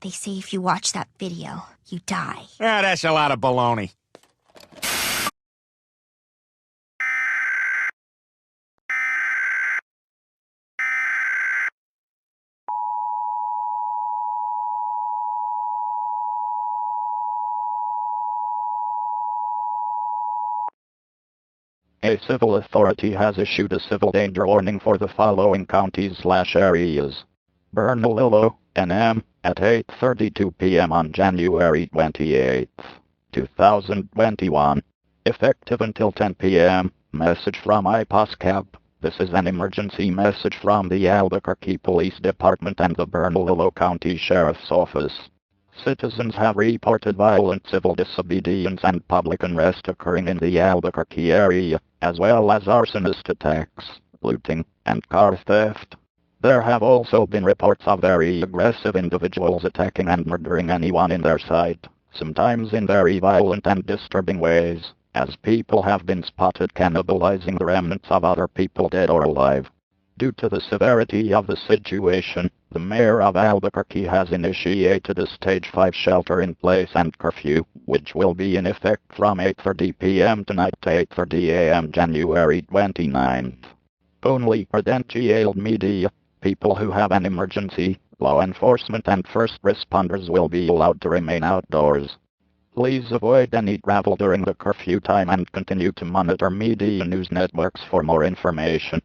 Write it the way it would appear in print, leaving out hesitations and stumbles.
They say if you watch that video, you die. Ah, that's a lot of baloney. A civil authority has issued a civil danger warning for the following counties/areas. Bernalillo, NM, at 8:32 p.m. on January 28, 2021. Effective until 10 p.m. Message from IPOSCAP. This is an emergency message from the Albuquerque Police Department and the Bernalillo County Sheriff's Office. Citizens have reported violent civil disobedience and public unrest occurring in the Albuquerque area, as well as arsonist attacks, looting, and car theft. There have also been reports of very aggressive individuals attacking and murdering anyone in their sight, sometimes in very violent and disturbing ways, as people have been spotted cannibalizing the remnants of other people dead or alive. Due to the severity of the situation, the mayor of Albuquerque has initiated a Stage 5 shelter-in-place and curfew, which will be in effect from 8:30 p.m. tonight to 8:30 a.m. January 29th. Only credentialed media, people who have an emergency, law enforcement and first responders will be allowed to remain outdoors. Please avoid any travel during the curfew time and continue to monitor media news networks for more information.